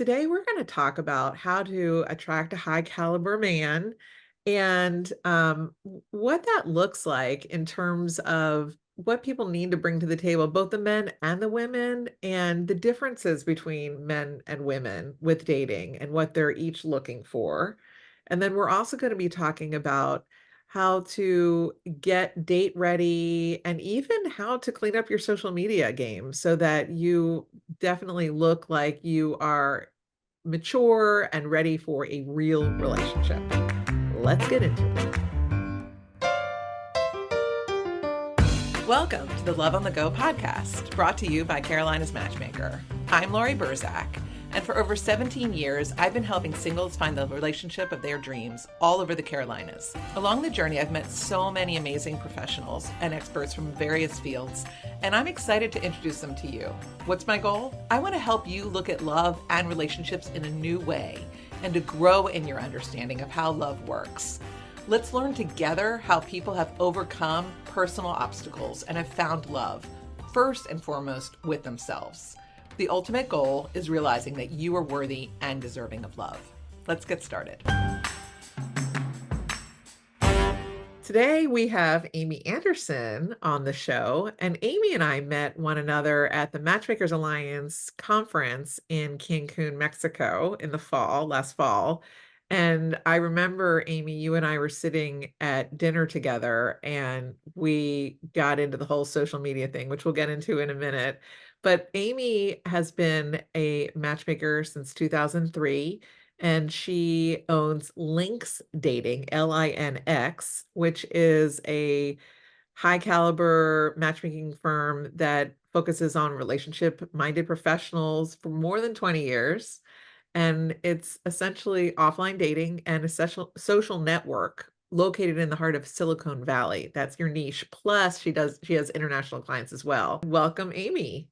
Today we're going to talk about how to attract a high caliber man and what that looks like in terms of what people need to bring to the table, both the men and the women, and the differences between men and women with dating and what they're each looking for. And then we're also going to be talking about how to get date ready and even how to clean up your social media game so that you definitely look like you are mature and ready for a real relationship. Let's get into it. Welcome to the Love on the Go podcast, brought to you by Carolina's Matchmaker. I'm Laurie Berzack, and for over 17 years, I've been helping singles find the relationship of their dreams all over the Carolinas. Along the journey, I've met so many amazing professionals and experts from various fields, and I'm excited to introduce them to you. What's my goal? I want to help you look at love and relationships in a new way and to grow in your understanding of how love works. Let's learn together how people have overcome personal obstacles and have found love, first and foremost with themselves. The ultimate goal is realizing that you are worthy and deserving of love. Let's get started. Today we have Amy Andersen on the show, and Amy and I met one another at the Matchmakers Alliance conference in Cancun, Mexico in the last fall. And I remember, Amy, you and I were sitting at dinner together and we got into the whole social media thing, which we'll get into in a minute. But Amy has been a matchmaker since 2003, and she owns Linx Dating, Linx, which is a high caliber matchmaking firm that focuses on relationship-minded professionals for more than 20 years. And it's essentially offline dating and a social network located in the heart of Silicon Valley. That's your niche. Plus, she has international clients as well. Welcome, Amy.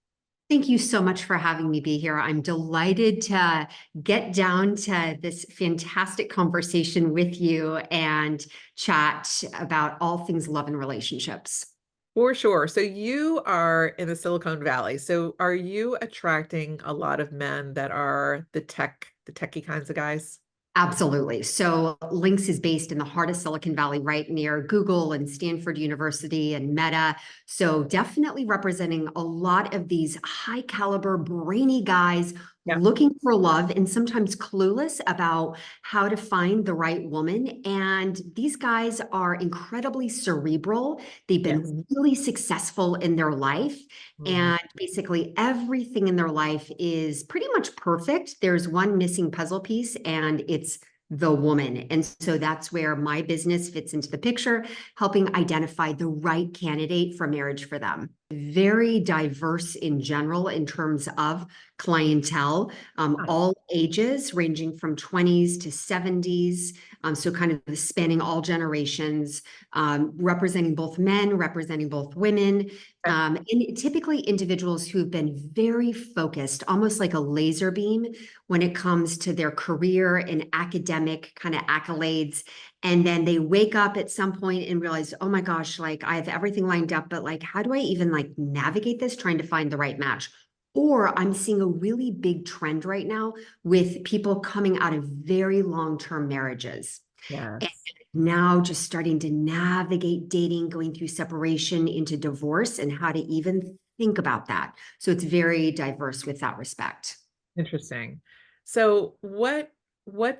Thank you so much for having me be here. I'm delighted to get down to this fantastic conversation with you and chat about all things love and relationships. For sure. So you are in the Silicon Valley. So are you attracting a lot of men that are the techie kinds of guys? Absolutely. So Linx is based in the heart of Silicon Valley, right near Google and Stanford University and Meta. So definitely representing a lot of these high caliber, brainy guys Yeah. looking for love and sometimes clueless about how to find the right woman. And these guys are incredibly cerebral. They've Yes. been really successful in their life. Mhm. And basically everything in their life is pretty much perfect. There's one missing puzzle piece, and it's the woman. And so that's where my business fits into the picture, helping identify the right candidate for marriage for them. Very diverse in general in terms of clientele, all ages ranging from 20s to 70s. So kind of spanning all generations, representing both men, representing both women, and typically individuals who've been very focused, almost like a laser beam when it comes to their career and academic kind of accolades. And then they wake up at some point and realize, oh my gosh, like I have everything lined up, but like, how do I even like navigate this, trying to find the right match? Or I'm seeing a really big trend right now with people coming out of very long-term marriages. Yes. And now just starting to navigate dating, going through separation into divorce, and how to even think about that. So it's very diverse with that respect. Interesting. So what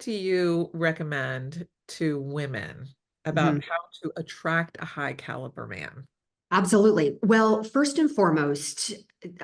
do you recommend to women Mhm. about how to attract a high caliber man? Absolutely. Well, first and foremost,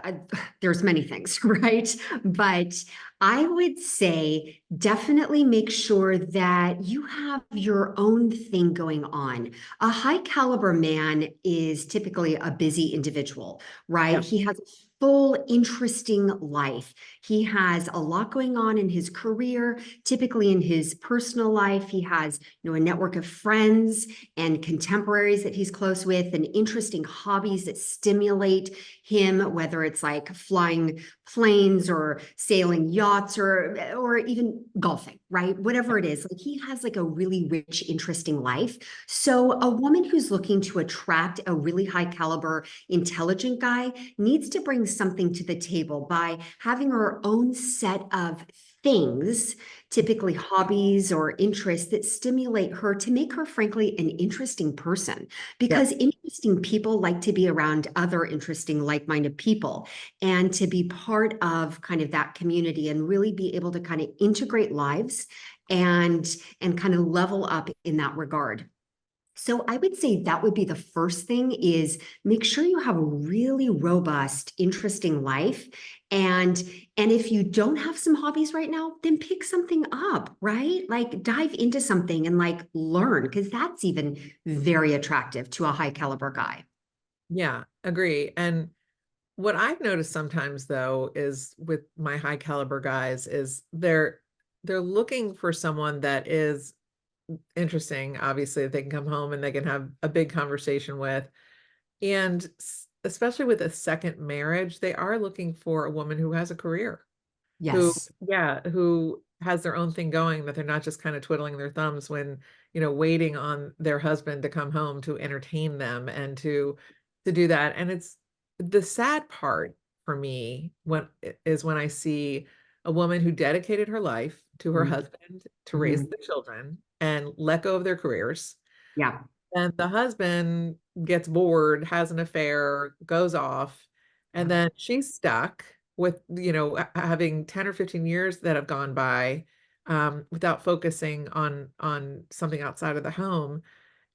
I, there's many things, right? But I would say definitely make sure that you have your own thing going on. A high caliber man is typically a busy individual, right? Yep. He has a full, interesting life. He has a lot going on in his career, typically in his personal life. He has, a network of friends and contemporaries that he's close with, and interesting hobbies that stimulate him, whether it's like flying planes or sailing yachts or even golfing, right? Whatever it is, like he has like a really rich, interesting life. So a woman who's looking to attract a really high caliber, intelligent guy needs to bring something to the table by having her own set of things, typically hobbies or interests that stimulate her to make her, frankly, an interesting person. Yep. Because interesting people like to be around other interesting, like-minded people and to be part of kind of that community and really be able to kind of integrate lives and kind of level up in that regard. So I would say that would be the first thing is make sure you have a really robust, interesting life. And and if you don't have some hobbies right now, then pick something up, right? Like dive into something and like learn, because that's even very attractive to a high caliber guy. Yeah, agree. And what I've noticed sometimes though is with my high caliber guys is they're looking for someone that is interesting, obviously, that they can come home and they can have a big conversation with. And especially with a second marriage, they are looking for a woman who has a career, who, Yes. yeah, who has their own thing going, that they're not just kind of twiddling their thumbs when, waiting on their husband to come home to entertain them and to do that. And it's the sad part for me when I see a woman who dedicated her life to her Mhm. husband to raise Mhm. the children and let go of their careers. Yeah. And the husband gets bored, has an affair, goes off, and Yeah. then she's stuck with, having 10 or 15 years that have gone by, without focusing on something outside of the home,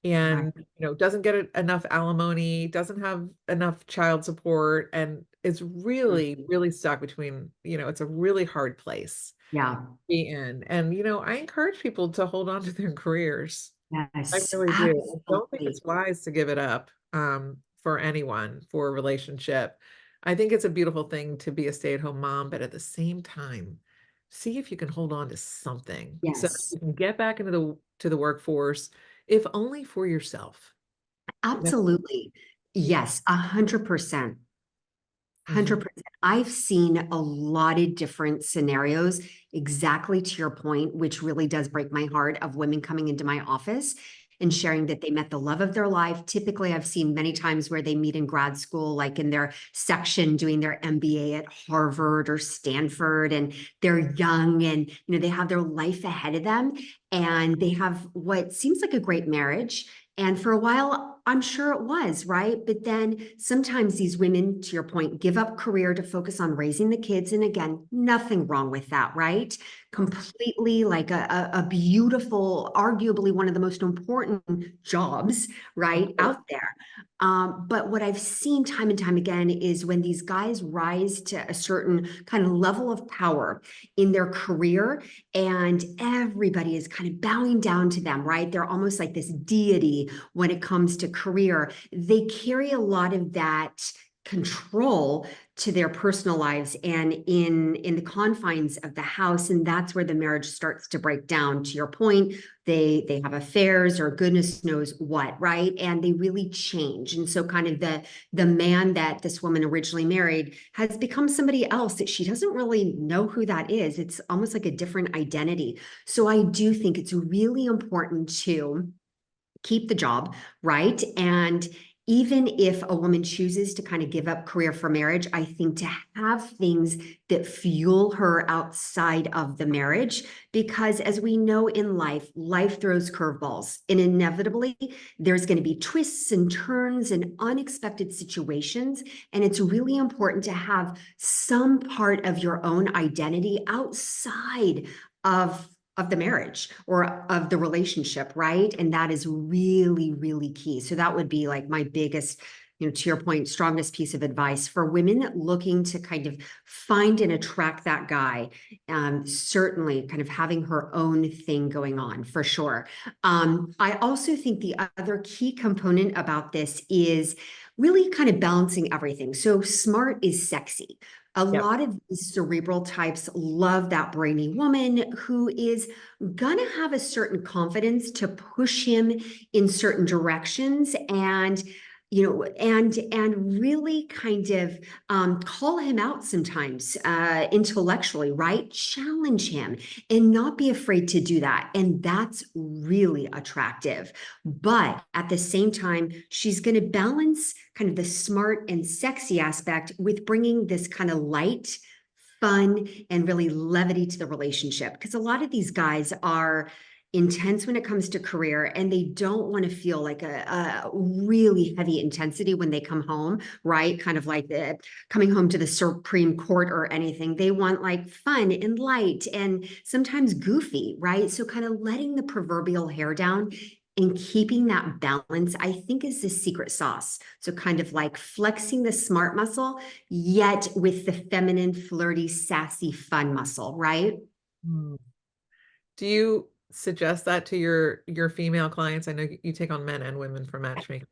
Right. and doesn't get enough alimony, doesn't have enough child support, and is Mm. really, really stuck between, it's a really hard place Yeah. to be in. And I encourage people to hold on to their careers. I Yes. really do. I don't think Absolutely. it's wise to give it up, for anyone, for a relationship. I think it's a beautiful thing to be a stay-at-home mom, but at the same time, see if you can hold on to something so that Yes. you can get back into the workforce, if only for yourself. That's Absolutely. Yes, 100%. Mhm. 100%. I've seen a lot of different scenarios, exactly to your point, which really does break my heart of women coming into my office and sharing that they met the love of their life. Typically, I've seen many times where they meet in grad school, like in their section doing their MBA at Harvard or Stanford, and they're young and they have their life ahead of them and they have what seems like a great marriage. And for a while, I'm sure it was, right? But then sometimes these women, to your point, give up career to focus on raising the kids. And again, nothing wrong with that, right? Completely like a beautiful, arguably one of the most important jobs, Of right, course. out there. But what I've seen time and time again is when these guys rise to a certain kind of level of power in their career, and everybody is kind of bowing down to them, right? They're almost like this deity when it comes to career. They carry a lot of that control to their personal lives and in the confines of the house, and that's where the marriage starts to break down. To your point, they have affairs or goodness knows what, right? And they really change. And so kind of the man that this woman originally married has become somebody else that she doesn't really know who that is. It's almost like a different identity. So I do think it's really important to keep the job, right? And even if a woman chooses to kind of give up career for marriage, I think to have things that fuel her outside of the marriage, because as we know in life, life throws curveballs, and inevitably there's going to be twists and turns and unexpected situations. And it's really important to have some part of your own identity outside of the marriage or of the relationship, right? And that is really, really key. So that would be like my biggest, to your point, strongest piece of advice for women looking to kind of find and attract that guy. Certainly kind of having her own thing going on for sure. I also think the other key component about this is really kind of balancing everything. So smart is sexy. A Yep. lot of these cerebral types love that brainy woman who is gonna have a certain confidence to push him in certain directions and and really kind of call him out sometimes intellectually, right? Challenge him and not be afraid to do that. And that's really attractive. But at the same time, she's going to balance kind of the smart and sexy aspect with bringing this kind of light fun and really levity to the relationship. Because a lot of these guys are intense when it comes to career, and they don't want to feel like a really heavy intensity when they come home, right? Kind of like coming home to the Supreme Court or anything. They want like fun and light and sometimes goofy, right? So kind of letting the proverbial hair down and keeping that balance, I think, is the secret sauce. So kind of like flexing the smart muscle, yet with the feminine, flirty, sassy, fun muscle, right? Hmm. Do you suggest that to your female clients? I know you take on men and women for matchmaking.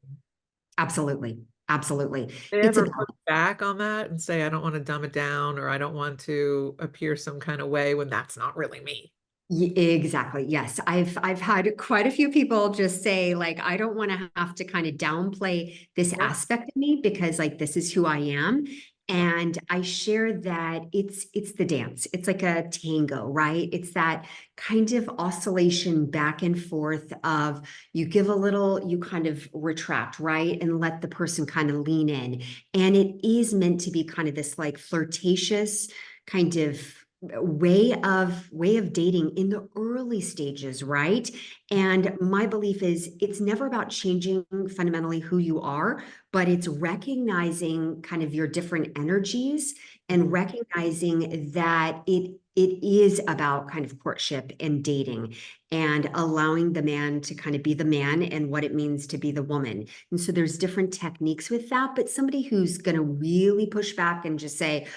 Absolutely. Absolutely. They It's ever about push back on that and say, I don't want to dumb it down, or I don't want to appear some kind of way when that's not really me? Exactly. Yes. I've had quite a few people just say like I don't want to have to kind of downplay this Yeah. aspect of me because like this is who I am. Yeah. And I share that it's the dance. It's like a tango, right? It's that kind of oscillation back and forth of you give a little, you kind of retract, right? And let the person kind of lean in. And it is meant to be kind of this like flirtatious kind of way of dating in the early stages, right? And my belief is it's never about changing fundamentally who you are, but it's recognizing kind of your different energies and Mhm. recognizing that it is about kind of courtship and dating and allowing the man to kind of be the man and what it means to be the woman. And so there's different techniques with that, but somebody who's going to really push back and just say,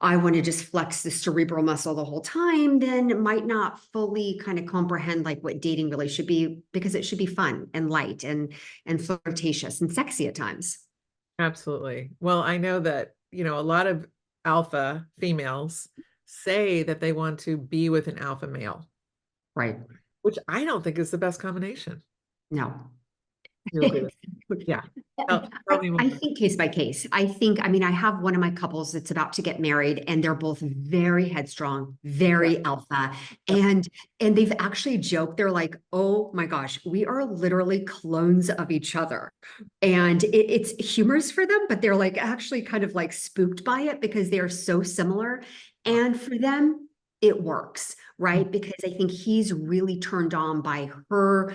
I want to just flex the cerebral muscle the whole time, then might not fully kind of comprehend like what dating really should be because it should be fun and light and flirtatious and sexy at times. Absolutely. Well, I know that, a lot of alpha females say that they want to be with an alpha male, Right. which I don't think is the best combination. No. You agree with? Yeah. Tell me I more. think case by case. I mean, I have one of my couples that's about to get married, and they're both very headstrong, Yeah. very alpha. Yep. And they've actually joked, they're like, oh my gosh, we are literally clones of each other. And it's humorous for them, but they're like actually kind of like spooked by it because they are so similar. And for them, it works, right? Because I think he's really turned on by her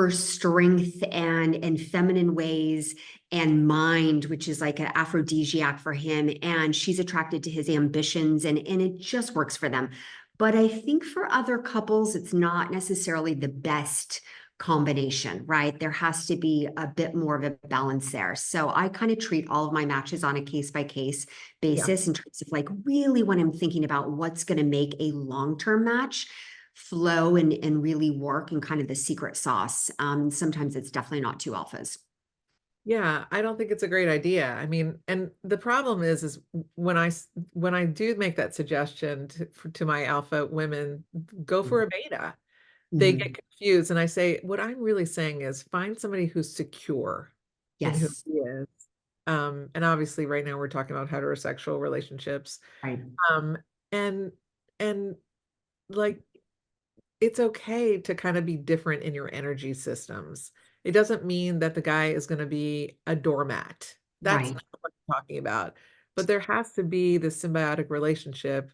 strength and feminine ways and mind, which is like an aphrodisiac for him. And she's attracted to his ambitions and it just works for them. But I think for other couples, it's not necessarily the best combination, right? There has to be a bit more of a balance there. So I kind of treat all of my matches on a case by case Yeah. basis in terms of like really when I'm thinking about what's going to make a long-term match flow and really work and kind of the secret sauce. Sometimes it's definitely not two alphas. Yeah, I don't think it's a great idea. I mean, and the problem is when I do make that suggestion to my alpha women, go for a beta. They get Mhm. confused, and I say, what I'm really saying is find somebody who's secure in who Yes, he is. And obviously, right now we're talking about heterosexual relationships. right, Um, and and like it's okay to kind of be different in your energy systems. It doesn't mean that the guy is going to be a doormat. That's right. not what I'm talking about. But there has to be this symbiotic relationship,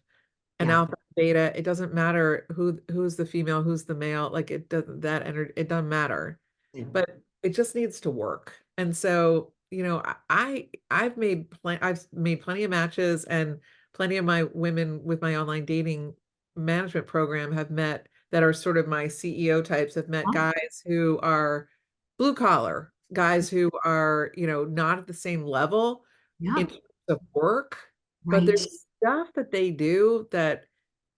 an Yeah, alpha beta. It doesn't matter who's the female, who's the male. Like it doesn't that energy, it doesn't matter. yeah. But it just needs to work. And so, I've made plenty of matches, and plenty of my women with my online dating management program have met that are sort of my CEO types, have met Oh, guys who are blue collar, guys who are, not at the same level in yeah, terms of work, but right. there's stuff that they do that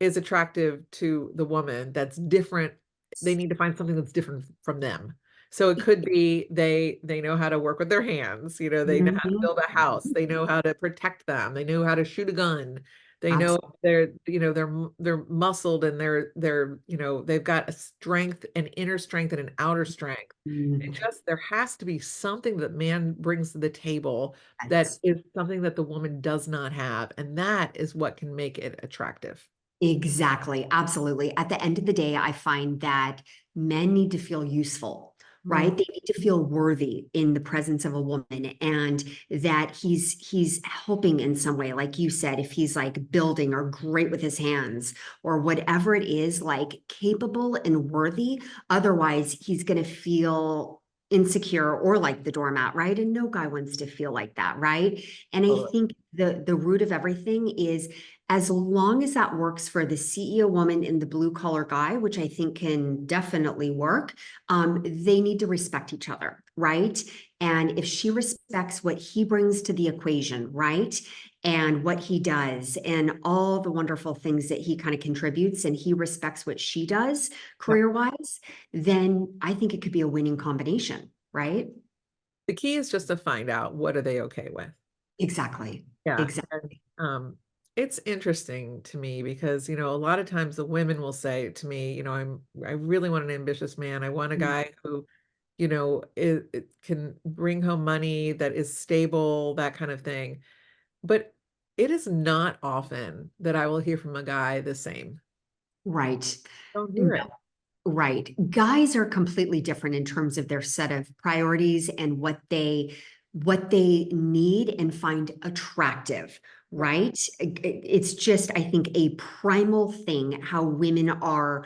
is attractive to the woman that's different. They need to find something that's different from them. So it could be they know how to work with their hands, they know how to Mhm. build a house, they know how to protect them, they know how to shoot a gun, they know Absolutely. they're muscled, and they've got a strength, an inner strength and an outer strength. It just there has to be something that man brings to the table that Yes. is something that the woman does not have, and that is what can make it attractive. Exactly. Absolutely. At the end of the day, I find that men need to feel useful. Mm. right? They need to feel worthy in the presence of a woman, and that he's helping in some way. Like you said, if he's like building or great with his hands or whatever it is, like capable and worthy. Otherwise, he's going to feel insecure or like the doormat, right? And no guy wants to feel like that, right? And I Totally. think the root of everything is, as long as that works for the CEO woman and the blue collar guy, which I think can definitely work, they need to respect each other, right? And if she respects what he brings to the equation, right? And what he does and all the wonderful things that he kind of contributes, and he respects what she does Yeah. career wise, then I think it could be a winning combination, right? The key is just to find out what are they okay with. Exactly. Yeah. And Exactly. it's interesting to me because, a lot of times the women will say to me, I really want an ambitious man. I want a guy who, it can bring home money that is stable, that kind of thing. But it is not often that I will hear from a guy the same. Right. Don't hear No, it. right. Guys are completely different in terms of their set of priorities and what they need and find attractive, Yeah. right? It's just, I think, a primal thing how women are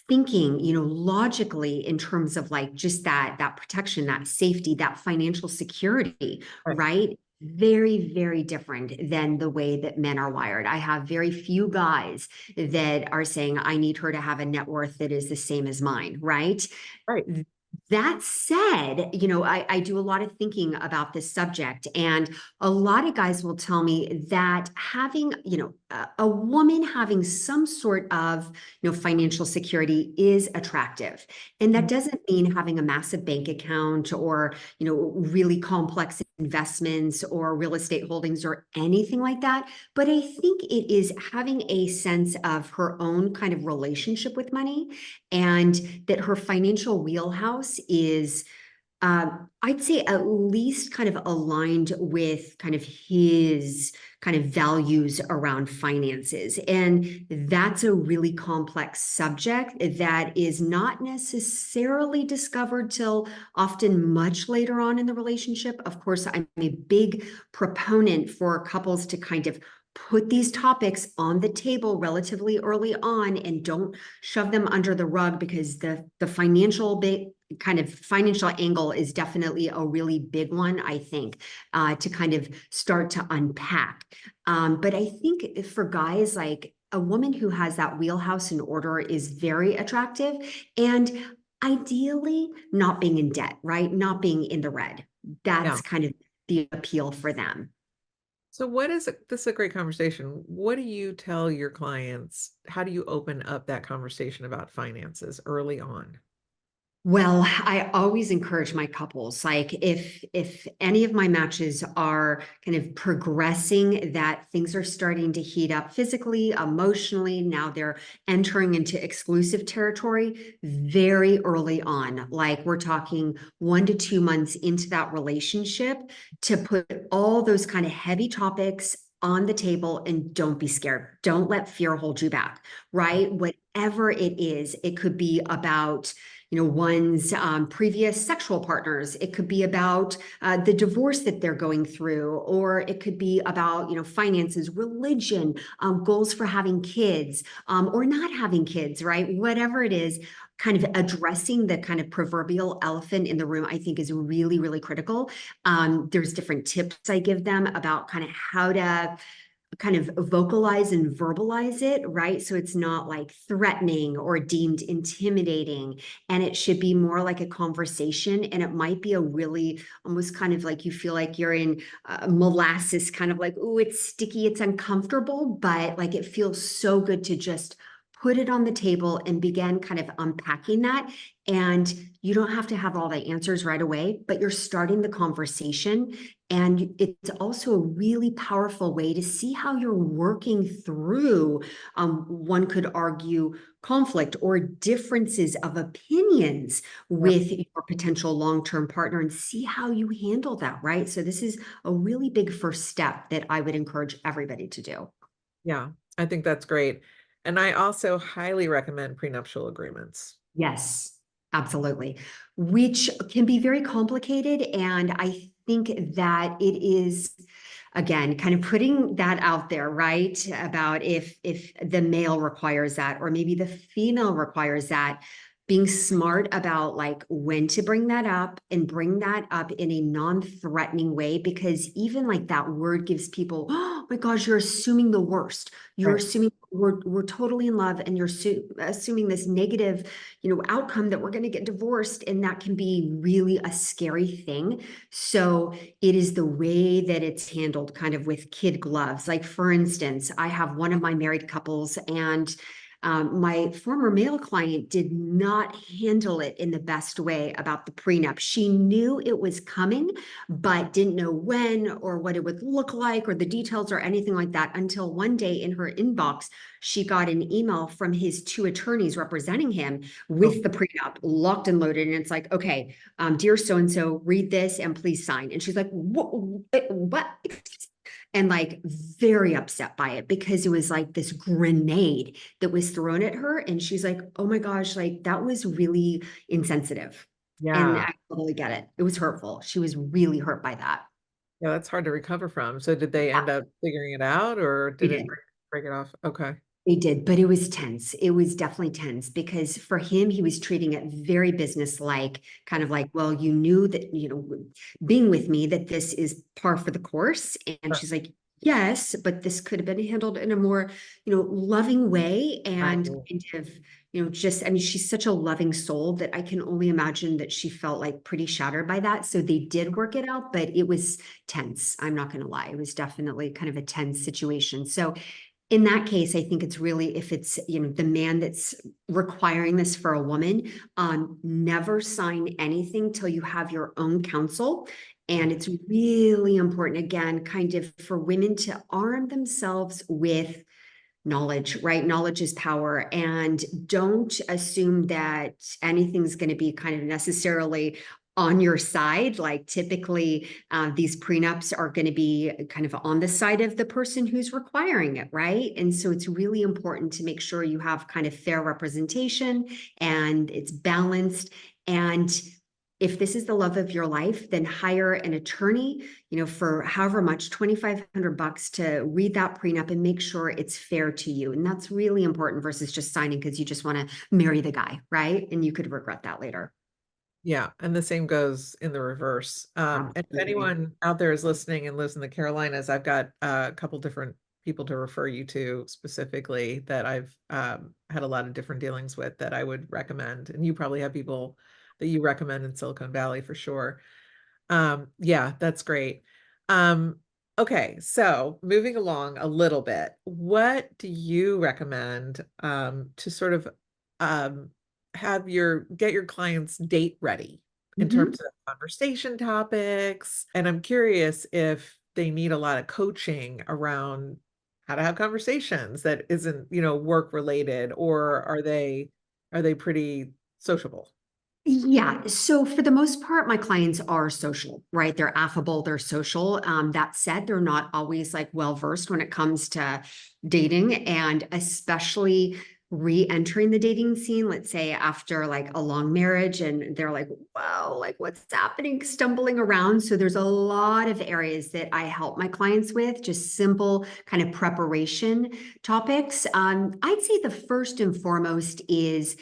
thinking, logically in terms of like just that protection, that safety, that financial security, Right. right? Very, very different than the way that men are wired. I have very few guys that are saying, I need her to have a net worth that is the same as mine, right? Right. That said, I do a lot of thinking about this subject, and a lot of guys will tell me that having, a woman having some sort of, financial security is attractive. And that Mhm. doesn't mean having a massive bank account or, really complex investments or real estate holdings or anything like that. But I think it is having a sense of her own kind of relationship with money, and that her financial wheelhouse is, I'd say, at least kind of aligned with kind of his kind of values around finances. And that's a really complex subject that is not necessarily discovered till often much later on in the relationship. Of course, I'm a big proponent for couples to kind of put these topics on the table relatively early on and don't shove them under the rug, because the financial kind of financial angle is definitely a really big one, I think, to kind of start to unpack. But I think for guys, like a woman who has that wheelhouse in order is very attractive. And ideally, not being in debt, right? Not being in the red. Yeah. That's kind of the appeal for them. So what is it? This is a great conversation. What do you tell your clients? How do you open up that conversation about finances early on? Well, I always encourage my couples, like if any of my matches are kind of progressing, that things are starting to heat up physically, emotionally, now they're entering into exclusive territory very early on. Like we're talking 1 to 2 months into that relationship, to put all those kind of heavy topics on the table, and don't be scared. Don't let fear hold you back, right? Whatever it is, it could be about, one's previous sexual partners. It could be about the divorce that they're going through, or it could be about, finances, religion, goals for having kids, or not having kids, right? Whatever it is, kind of addressing the kind of proverbial elephant in the room, I think is really, really critical. There's different tips I give them about kind of how to kind of vocalize and verbalize it, right? So it's not like threatening or deemed intimidating. And it should be more like a conversation. And it might be a really almost kind of like you feel like you're in molasses, kind of like, oh, it's sticky, it's uncomfortable, but like it feels so good to just put it on the table and begin kind of unpacking that. And you don't have to have all the answers right away, but you're starting the conversation. And it's also a really powerful way to see how you're working through, one could argue, conflict or differences of opinions Yep. with your potential long-term partner, and see how you handle that, right? So this is a really big first step that I would encourage everybody to do. Yeah, I think that's great. And I also highly recommend prenuptial agreements. Yes, Absolutely. Which can be very complicated. And I think that it is, again, kind of putting that out there, right? About if the male requires that, or maybe the female requires that, being smart about like when to bring that up and bring that up in a non-threatening way, because even like that word gives people, oh my gosh, you're assuming the worst. You're Right. assuming we're totally in love, and you're assuming this negative, outcome that we're going to get divorced, and that can be really a scary thing. So it is the way that it's handled, kind of with kid gloves. Like, for instance, I have one of my married couples, and my former male client did not handle it in the best way about the prenup. She knew it was coming, but didn't know when or what it would look like or the details or anything like that, until one day in her inbox, she got an email from his two attorneys representing him Oh, with the prenup locked and loaded. And it's like, okay, dear so and so, read this and please sign. And she's like, what? And like very upset by it, because it was like this grenade that was thrown at her. And she's like, oh my gosh, like that was really insensitive. And yeah. I totally get it. It was hurtful. She was really hurt by that. Yeah, that's hard to recover from. So did they end up figuring it out or They did it did. break it off? Okay. They did, but it was tense. It was definitely tense, because for him, he was treating it very business-like, kind of like, well, you knew that, being with me, that this is par for the course. And Sure. she's like, yes, but this could have been handled in a more, loving way, Right. and kind of, just, I mean, she's such a loving soul that I can only imagine that she felt like pretty shattered by that. So they did work it out, but it was tense. I'm not going to lie. It was definitely kind of a tense situation. So in that case, I think it's really, if it's, the man that's requiring this for a woman, never sign anything till you have your own counsel. And it's really important, again, kind of for women to arm themselves with knowledge, right? Knowledge is power. And don't assume that anything's going to be kind of necessarily on your side. Like, typically, these prenups are going to be kind of on the side of the person who's requiring it, right? And so it's really important to make sure you have kind of fair representation and it's balanced. And if this is the love of your life, then hire an attorney, for however much, 2,500 bucks, to read that prenup and make sure it's fair to you. And that's really important versus just signing because you just want to marry the guy, right? And you could regret that later. Yeah, and the same goes in the reverse. And if Absolutely. anyone out there is listening and lives in the Carolinas, I've got a couple different people to refer you to specifically that I've had a lot of different dealings with that I would recommend. And you probably have people that you recommend in Silicon Valley for sure. Yeah, that's great. Um, okay, so moving along a little bit, what do you recommend to sort of um, get your clients date ready in Mhm. terms of conversation topics? And I'm curious if they need a lot of coaching around how to have conversations that isn't, work related, or are they pretty sociable? Yeah. So for the most part, my clients are social, right? They're affable, they're social. That said, they're not always like well versed when it comes to dating, and especially re-entering the dating scene, let's say after like a long marriage, and they're like, wow, like what's happening, stumbling around. So there's a lot of areas that I help my clients with, just simple kind of preparation topics. I'd say the first and foremost is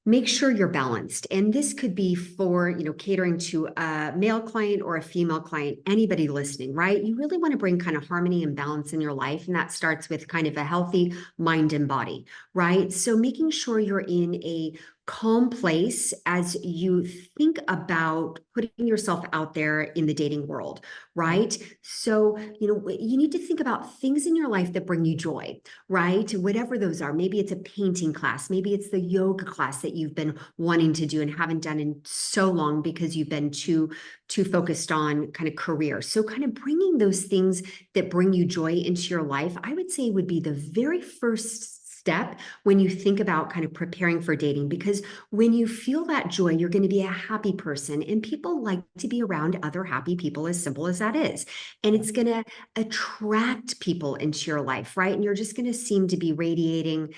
make sure you're balanced. And this could be for, catering to a male client or a female client, anybody listening, right? You really want to bring kind of harmony and balance in your life. And that starts with kind of a healthy mind and body, right? So making sure you're in a calm place as you think about putting yourself out there in the dating world, Right. right? So, you need to think about things in your life that bring you joy, right? Whatever those are. Maybe it's a painting class. Maybe it's the yoga class that you've been wanting to do and haven't done in so long because you've been too focused on kind of career. So kind of bringing those things that bring you joy into your life, I would say would be the very first step when you think about kind of preparing for dating, because when you feel that joy, you're going to be a happy person, and people like to be around other happy people, as simple as that is. And it's going to attract people into your life, right? And you're just going to seem to be radiating,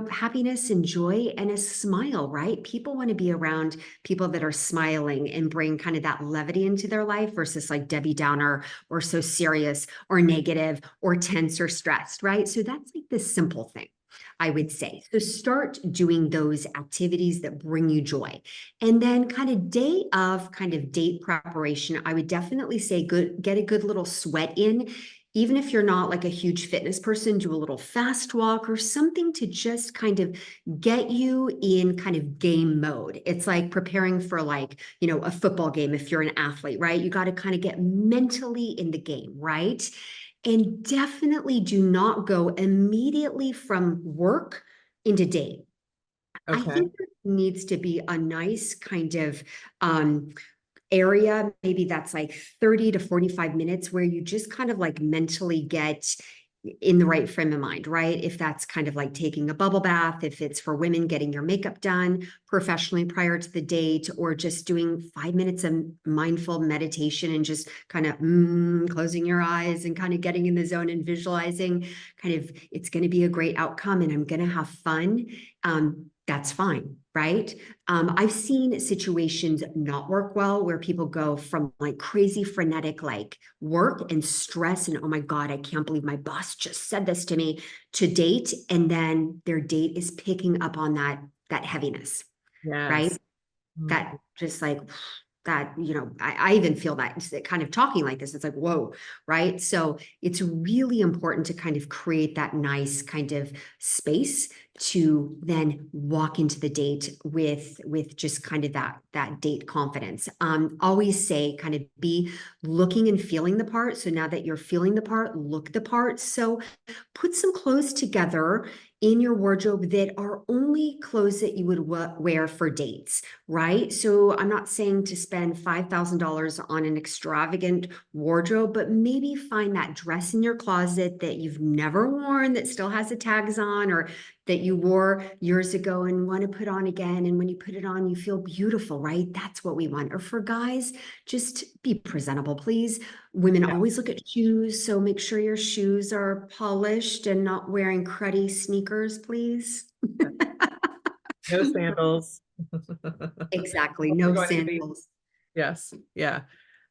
happiness and joy and a smile, right? People want to be around people that are smiling and bring kind of that levity into their life versus like Debbie Downer or so serious or negative or tense or stressed, right? So that's like the simple thing, I would say. So start doing those activities that bring you joy. And then kind of day of kind of date preparation, I would definitely say get a good little sweat in. Even if you're not like a huge fitness person, do a little fast walk or something to just kind of get you in kind of game mode. It's like preparing for like, a football game if you're an athlete, right? You got to kind of get mentally in the game, right? And definitely do not go immediately from work into date. I Okay. think there needs to be a nice kind of area, maybe that's like 30 to 45 minutes, where you just kind of like mentally get in the right frame of mind, right? If that's kind of like taking a bubble bath, if it's for women, getting your makeup done professionally prior to the date, or just doing 5 minutes of mindful meditation and just kind of closing your eyes and kind of getting in the zone and visualizing kind of it's going to be a great outcome and I'm going to have fun. That's fine, right? I've seen situations not work well where people go from like crazy frenetic, like work and stress, and oh my God, I can't believe my boss just said this to me, to date. And then their date is picking up on that heaviness, right? Yes. Mm. That just like that, I even feel that kind of talking like this, it's like, whoa, right? So it's really important to kind of create that nice kind of space to then walk into the date with just kind of that date confidence. Always say kind of be looking and feeling the part. So now that you're feeling the part, look the part. So put some clothes together in your wardrobe that are only clothes that you would wear for dates, right? So I'm not saying to spend $5,000 on an extravagant wardrobe, but maybe find that dress in your closet that you've never worn that still has the tags on, or that you wore years ago and want to put on again. And when you put it on, you feel beautiful, right? That's what we want. Or for guys, just be presentable, please. Women Yeah. always look at shoes, so make sure your shoes are polished and not wearing cruddy sneakers, please. No sandals. Exactly, We're no going to be, sandals. yes. Yeah.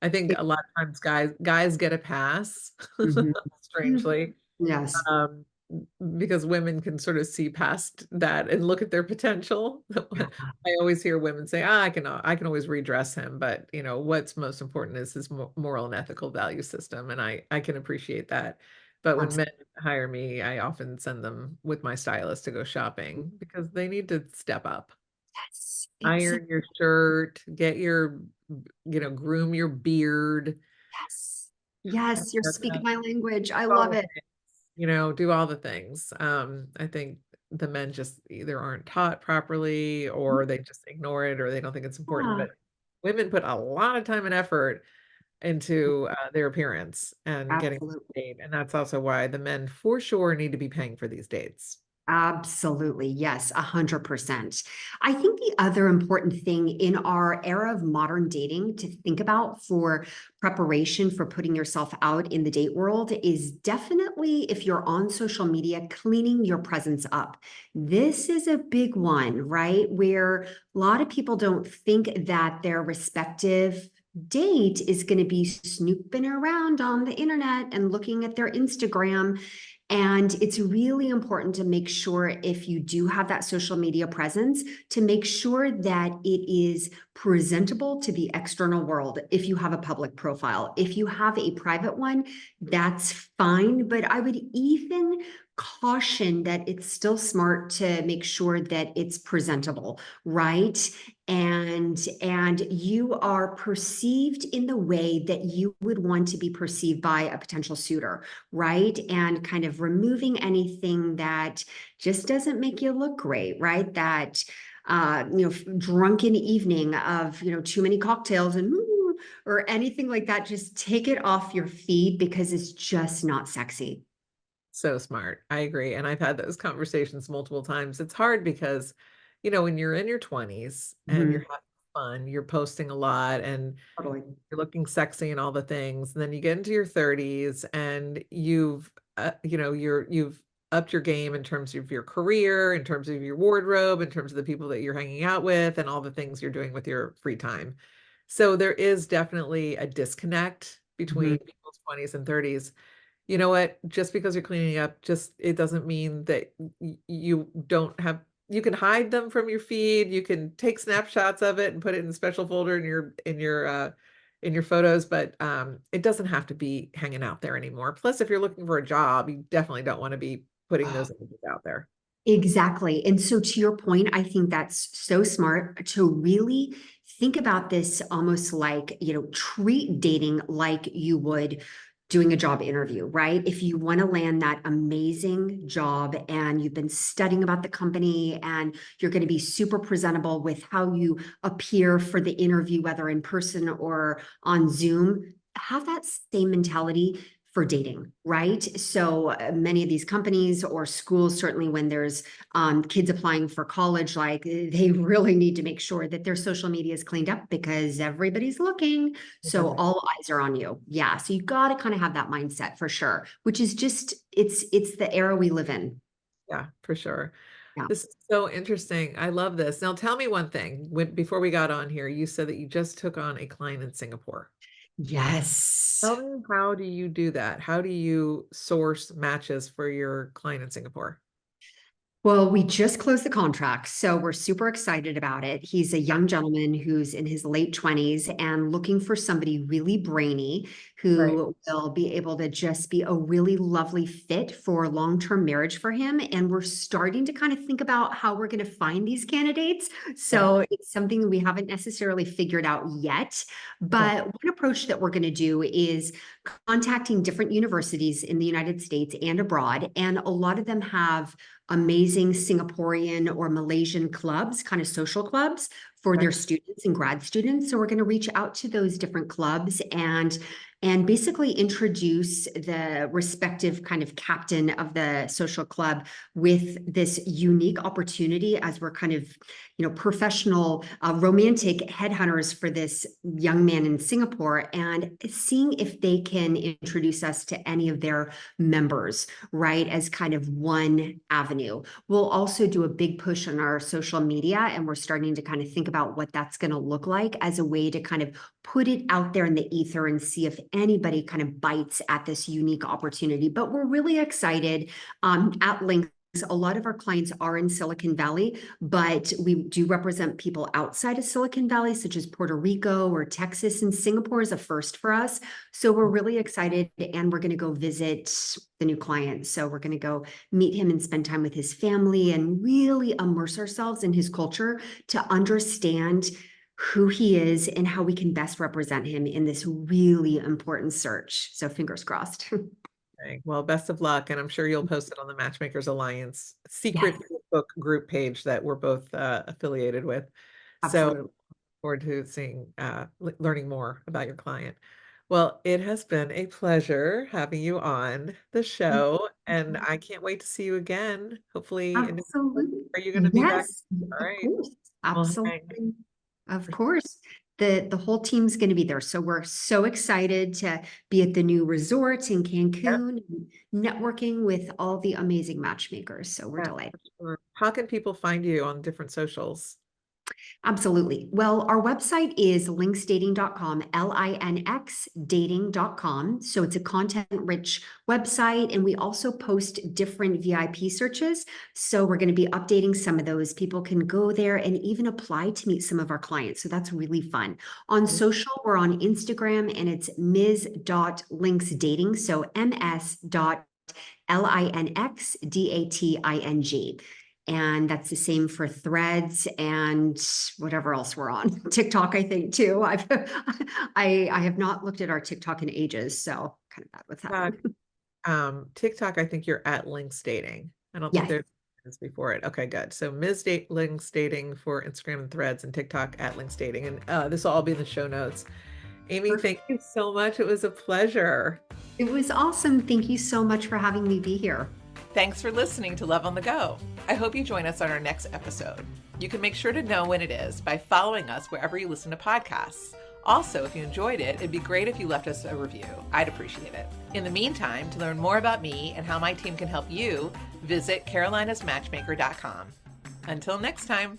I think a lot of times guys get a pass, Mhm. strangely. Yes. Um, because women can sort of see past that and look at their potential. Yeah, I always hear women say, I can always redress him, but what's most important is his moral and ethical value system, and I can appreciate that. But when men absolutely. hire me, I often send them with my stylist to go shopping because they need to step up. Yes, Iron your shirt, get your, groom your beard, yes. Yes, you're speaking haircut, my language. I all love the it. things, do all the things. I think the men just either aren't taught properly or they just ignore it or they don't think it's important. Yeah, But women put a lot of time and effort into their appearance and getting absolutely. a date. And that's also why the men for sure need to be paying for these dates. Absolutely. Yes, 100%. I think the other important thing in our era of modern dating to think about for preparation for putting yourself out in the date world is definitely, if you're on social media, cleaning your presence up. This is a big one, right? Where a lot of people don't think that their respective date is going to be snooping around on the internet and looking at their Instagram. And it's really important to make sure, if you do have that social media presence, to make sure that it is presentable to the external world. If you have a public profile, if you have a private one, that's fine. But I would even caution that it's still smart to make sure that it's presentable, right? And you are perceived in the way that you would want to be perceived by a potential suitor, right? And kind of removing anything that just doesn't make you look great, right? That drunken evening of too many cocktails and or anything like that. Just take it off your feed because it's just not sexy. So smart. I agree. And I've had those conversations multiple times. It's hard because, when you're in your 20s and you're Mhm. having fun, you're posting a lot and Totally. you're looking sexy and all the things. And then you get into your 30s and you've upped your game in terms of your career, in terms of your wardrobe, in terms of the people that you're hanging out with, and all the things you're doing with your free time. So there is definitely a disconnect between Mhm. people's 20s and 30s. You know what? Just because you're cleaning up, just it doesn't mean that you don't have, you can hide them from your feed. You can take snapshots of it and put it in a special folder in your photos, but it doesn't have to be hanging out there anymore. Plus, if you're looking for a job, you definitely don't want to be putting those images out there. Exactly. And so, to your point, I think that's so smart to really think about this almost like, treat dating like you would doing a job interview, right? If you want to land that amazing job and you've been studying about the company and you're going to be super presentable with how you appear for the interview, whether in person or on Zoom, have that same mentality for dating, right? So many of these companies or schools, certainly when there's kids applying for college, like they really need to make sure that their social media is cleaned up because everybody's looking. So all eyes are on you. Yeah. So you got to kind of have that mindset for sure, which is just, it's the era we live in. Yeah, for sure. Yeah. This is so interesting. I love this. Now, tell me one thing. Before we got on here, you said that you just took on a client in Singapore. Yes. Tell me, how do you do that? How do you source matches for your client in Singapore? Well, we just closed the contract, so we're super excited about it. He's a young gentleman who's in his late 20s and looking for somebody really brainy Right. who will be able to just be a really lovely fit for long-term marriage for him. And we're starting to kind of think about how we're going to find these candidates. Okay. So it's something we haven't necessarily figured out yet. Okay. But one approach that we're going to do is contacting different universities in the United States and abroad. And a lot of them have amazing Singaporean or Malaysian clubs, kind of social clubs for Okay. their students and grad students. So we're going to reach out to those different clubs and basically introduce the respective kind of captain of the social club with this unique opportunity as we're kind of, professional romantic headhunters for this young man in Singapore and seeing if they can introduce us to any of their members, right, as kind of one avenue. We'll also do a big push on our social media, and we're starting to kind of think about what that's going to look like as a way to kind of put it out there in the ether and see if anybody kind of bites at this unique opportunity. But we're really excited at Linx. A lot of our clients are in Silicon Valley, but we do represent people outside of Silicon Valley, such as Puerto Rico or Texas, and Singapore is a first for us. So we're really excited and we're going to go visit the new client. So we're going to go meet him and spend time with his family and really immerse ourselves in his culture to understand who he is and how we can best represent him in this really important search. So fingers crossed. Okay. Well, best of luck, and I'm sure you'll post it on the Matchmakers Alliance Yes, secret book group page that we're both affiliated with. So absolutely. forward to learning more about your client. Well, it has been a pleasure having you on the show, and I can't wait to see you again. Hopefully, Absolutely. are you going to be back? Yes, All of right. course. Well, hang. Absolutely. Of course. The whole team's going to be there. So we're so excited to be at the new resort in Yeah, Cancun, networking with all the amazing matchmakers. So we're yeah, delighted. for sure. How can people find you on different socials? Absolutely. Well, our website is linxdating.com, Linx dating.com. So it's a content rich website. And we also post different VIP searches. So we're going to be updating some of those. People can go there and even apply to meet some of our clients. So that's really fun. On social, we're on Instagram and it's ms.linxdating. So ms.linxdating. And that's the same for threads and whatever else we're on. TikTok, I think too. I have not looked at our TikTok in ages, so kind of bad with Uh, that. TikTok, I think you're at Links Dating. I don't think Yes, there's this before it. Okay, good. So Ms. Links Dating for Instagram and Threads, and TikTok at Links Dating. And this will all be in the show notes. Amy, thank you so much. It was a pleasure. It was awesome. Thank you so much for having me be here. Thanks for listening to Love on the Go. I hope you join us on our next episode. You can make sure to know when it is by following us wherever you listen to podcasts. Also, if you enjoyed it, it'd be great if you left us a review. I'd appreciate it. In the meantime, to learn more about me and how my team can help you, visit carolinasmatchmaker.com. Until next time.